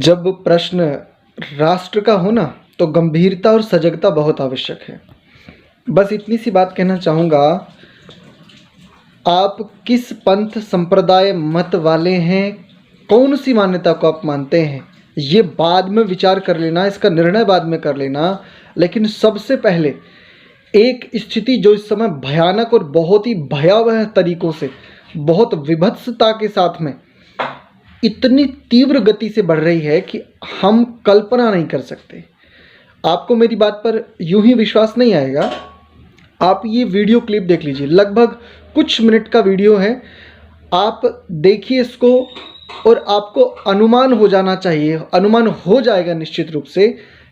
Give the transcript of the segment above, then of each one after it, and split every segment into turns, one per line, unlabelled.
जब प्रश्न राष्ट्र का हो ना तो गंभीरता और सजगता बहुत आवश्यक है। बस इतनी सी बात कहना चाहूँगा, आप किस पंथ संप्रदाय मत वाले हैं, कौन सी मान्यता को आप मानते हैं, ये बाद में विचार कर लेना, इसका निर्णय बाद में कर लेना। लेकिन सबसे पहले एक स्थिति जो इस समय भयानक और बहुत ही भयावह तरीक़ों से, बहुत विभत्सता के साथ में इतनी तीव्र गति से बढ़ रही है कि हम कल्पना नहीं कर सकते। आपको मेरी बात पर यूं ही विश्वास नहीं आएगा। आप ये वीडियो क्लिप देख लीजिए, लगभग कुछ मिनट का वीडियो है। आप देखिए इसको और आपको अनुमान हो जाना चाहिए, अनुमान हो जाएगा निश्चित रूप से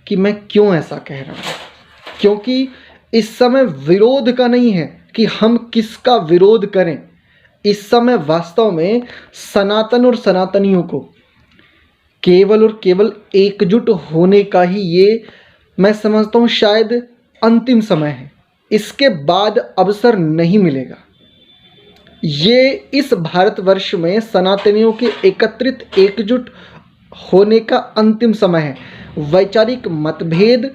कि मैं क्यों ऐसा कह रहा हूँ। क्योंकि इस समय विरोध का नहीं है कि हम किसका विरोध करें। इस समय वास्तव में सनातन और सनातनियों को केवल और केवल एकजुट होने का ही ये मैं समझता हूँ शायद अंतिम समय है। इसके बाद अवसर नहीं मिलेगा। ये इस भारतवर्ष में सनातनियों के एकत्रित एकजुट होने का अंतिम समय है। वैचारिक मतभेद,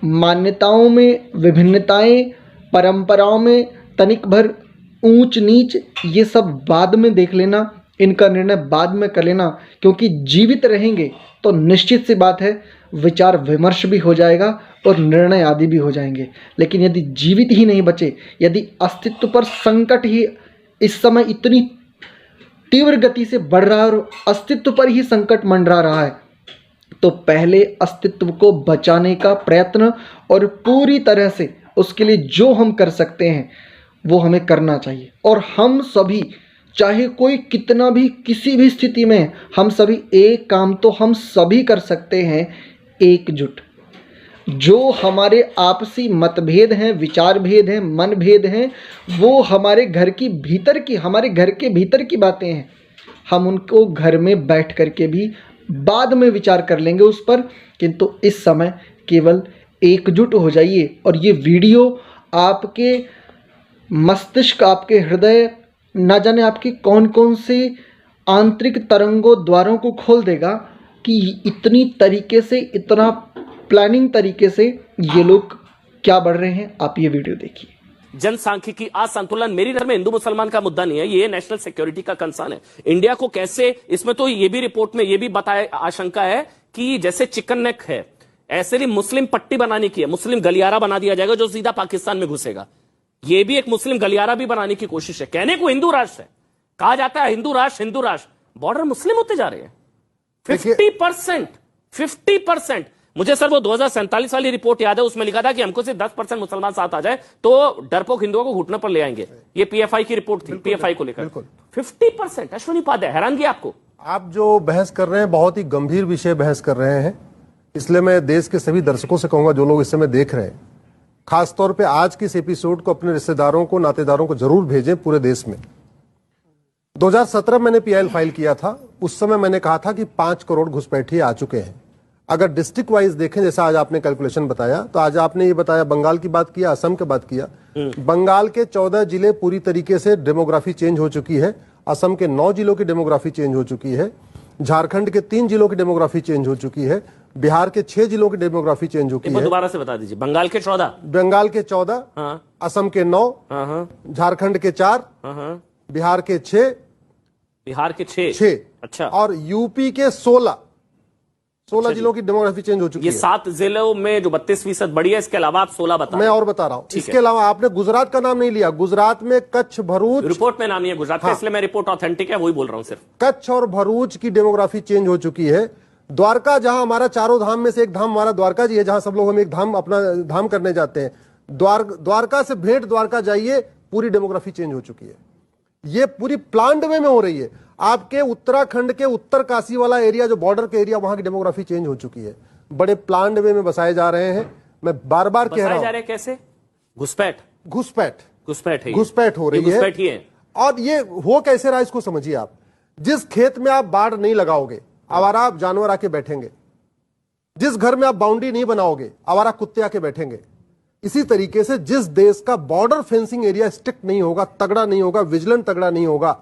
मान्यताओं में विभिन्नताएं, परंपराओं में तनिक भर ऊंच नीच, ये सब बाद में देख लेना, इनका निर्णय बाद में कर लेना। क्योंकि जीवित रहेंगे तो निश्चित सी बात है विचार विमर्श भी हो जाएगा और निर्णय आदि भी हो जाएंगे। लेकिन यदि जीवित ही नहीं बचे, यदि अस्तित्व पर संकट ही इस समय इतनी तीव्र गति से बढ़ रहा है और अस्तित्व पर ही संकट मंडरा रहा है, तो पहले अस्तित्व को बचाने का प्रयत्न और पूरी तरह से उसके लिए जो हम कर सकते हैं वो हमें करना चाहिए। और हम सभी, चाहे कोई कितना भी किसी भी स्थिति में, हम सभी एक काम तो हम सभी कर सकते हैं, एकजुट। जो हमारे आपसी मतभेद हैं, विचार भेद हैं, मन भेद हैं, वो हमारे घर की भीतर की, हमारे घर के भीतर की बातें हैं। हम उनको घर में बैठ कर के भी बाद में विचार कर लेंगे उस पर, किंतु इस समय केवल एकजुट हो जाइए। और ये वीडियो आपके मस्तिष्क, आपके हृदय, ना जाने आपकी कौन कौन से आंतरिक तरंगों द्वारों को खोल देगा कि इतनी तरीके से, इतना प्लानिंग तरीके से ये लोग क्या बढ़ रहे हैं। आप ये वीडियो देखिए।
जनसांख्यिकी असंतुलन मेरी नजर में हिंदू मुसलमान का मुद्दा नहीं है, ये नेशनल सिक्योरिटी का कंसर्न है। इंडिया को कैसे, इसमें तो ये भी रिपोर्ट में ये भी बताया, आशंका है कि जैसे चिकन नेक है, ऐसे ही मुस्लिम पट्टी बनाने की है, मुस्लिम गलियारा बना दिया जाएगा जो सीधा पाकिस्तान में घुसेगा। ये भी एक मुस्लिम गलियारा भी बनाने की कोशिश है। कहने को हिंदू राष्ट्र है, कहा जाता है हिंदू राष्ट्र, हिंदू राष्ट्र, बॉर्डर मुस्लिम होते जा रहे हैं। 50%। मुझे सर वो 2047 वाली रिपोर्ट याद है, उसमें लिखा था कि हमको सिर्फ 10% मुसलमान साथ आ जाए तो डरपोक हिंदुओं को घुटने पर ले आएंगे। ये पीएफआई की रिपोर्ट थी, पीएफआई को लेकर 50%। अश्विनी उपाध्याय, हैरानगी आपको?
आप जो बहस कर रहे हैं बहुत ही गंभीर विषय बहस कर रहे हैं, इसलिए मैं देश के सभी दर्शकों से कहूंगा जो लोग इस समय देख रहे हैं, खासतौर पे आज के इस एपिसोड को अपने रिश्तेदारों को, नातेदारों को जरूर भेजें पूरे देश में। 2017 मैंने पीआईएल फाइल किया था, उस समय मैंने कहा था कि 5 करोड़ घुसपैठिए आ चुके हैं। अगर डिस्ट्रिक्ट वाइज देखें, जैसा आज आपने कैलकुलेशन बताया, तो आज आपने ये बताया बंगाल की बात किया, असम की बात किया। बंगाल के 14 जिले पूरी तरीके से डेमोग्राफी चेंज हो चुकी है, असम के 9 जिलों की डेमोग्राफी चेंज हो चुकी है, झारखंड के 3 जिलों की डेमोग्राफी चेंज हो चुकी है, बिहार के 6 जिलों की डेमोग्राफी चेंज हो चुकी है।
दोबारा से बता दीजिए। बंगाल के 14,
हाँ। असम के 9,
हाँ।
झारखंड के 4,
हाँ।
बिहार के 6,
अच्छा,
और यूपी के 16 जिलों की डेमोग्राफी चेंज हो चुकी है।
ये 7 जिलों में जो 32% बढ़ी है, इसके अलावा आप 16 बता।
मैं और बता रहा हूं, इसके अलावा आपने गुजरात का नाम नहीं लिया। गुजरात में कच्छ, भरूच,
रिपोर्ट में नाम नहीं है गुजरात का, इसलिए मैं रिपोर्ट ऑथेंटिक है वही बोल रहा हूं सिर्फ।
कच्छ और भरूच की डेमोग्राफी चेंज हो चुकी है। द्वारका, जहां हमारा चारों धाम में से एक धाम हमारा द्वारका जी है, जहां सब लोग हम एक धाम, अपना धाम करने जाते हैं, द्वारका से भेंट द्वारका जाइए, पूरी डेमोग्राफी चेंज हो चुकी है। ये पूरी प्लान्ड वे में हो रही है। आपके उत्तराखंड के उत्तर काशी वाला एरिया, जो बॉर्डर के एरिया, वहां की डेमोग्राफी चेंज हो चुकी है। बड़े प्लान्ड वे में बसाए जा रहे हैं। मैं बार बार कह रहा हूं,
कैसे घुसपैठ
हो रही है। और ये हो कैसे रहा, इसको समझिए आप। जिस खेत में आप बाड़ नहीं लगाओगे, आवारा जानवर आके बैठेंगे। जिस घर में आप बाउंड्री नहीं बनाओगे, आवारा कुत्ते आके बैठेंगे। इसी तरीके से जिस देश का बॉर्डर फेंसिंग एरिया स्ट्रिक्ट नहीं होगा, तगड़ा नहीं होगा, विजिलेंट तगड़ा नहीं होगा,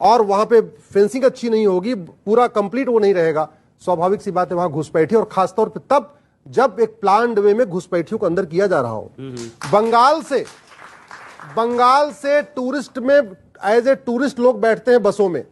और वहां पे फेंसिंग अच्छी नहीं होगी, पूरा कंप्लीट वो नहीं रहेगा, स्वाभाविक सी बात है वहां घुसपैठी, और खासतौर पर तब जब एक प्लान्ड वे में घुसपैठियों को अंदर किया जा रहा हो। बंगाल से टूरिस्ट में एज ए टूरिस्ट लोग बैठते हैं बसों में,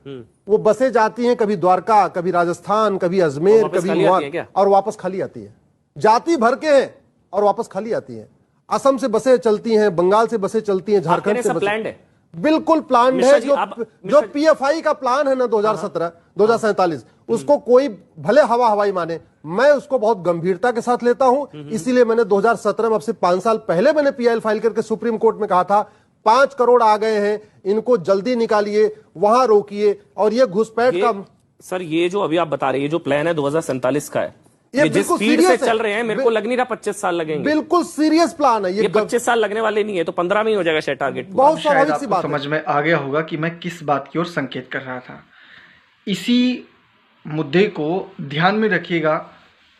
वो बसें जाती हैं कभी द्वारका, कभी राजस्थान, कभी अजमेर, कभी वहां, और वापस खाली आती है। जाती भर के हैं और वापस खाली आती हैं। असम से बसें चलती हैं, बंगाल से बसें चलती हैं, झारखंड से बसें, बिल्कुल प्लान है। जो पीएफआई का प्लान है ना 2047 उसको कोई भले हवाई माने, मैं उसको बहुत गंभीरता के साथ लेता हूं। इसीलिए मैंने 2017 में, अब से 5 साल पहले मैंने पीआईएल फाइल करके सुप्रीम कोर्ट में कहा था 5 करोड़ आ गए हैं, इनको जल्दी निकालिए, वहां रोकिए। और ये घुसपैठ का
सर, ये जो अभी आप बता रहे हैं, ये जो प्लान है 2047 का है,
ये
जिस स्पीड से चल रहे हैं, मेरे को लग नहीं रहा 25 साल लगेंगे।
बिल्कुल सीरियस प्लान है ये
25 साल लगने वाले नहीं है, तो 15 में ही हो जाएगा शायद टारगेट।
बहुत स्वाभाविक सी बात
समझ में आ गया होगा कि मैं किस बात की ओर संकेत कर रहा था। इसी मुद्दे को ध्यान में रखिएगा।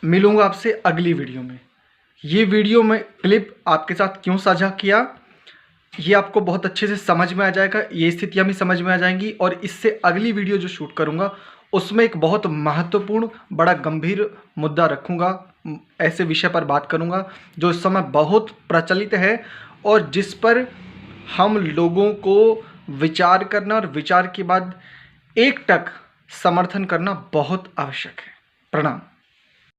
मिलूंगा आपसे अगली वीडियो में। ये वीडियो में क्लिप आपके साथ क्यों साझा किया, ये आपको बहुत अच्छे से समझ में आ जाएगा, ये स्थितियां भी समझ में आ जाएंगी। और इससे अगली वीडियो जो शूट करूंगा उसमें एक बहुत महत्वपूर्ण, बड़ा गंभीर मुद्दा रखूंगा, ऐसे विषय पर बात करूंगा जो इस समय बहुत प्रचलित है और जिस पर हम लोगों को विचार करना और विचार के बाद एकटक समर्थन करना बहुत आवश्यक है। प्रणाम।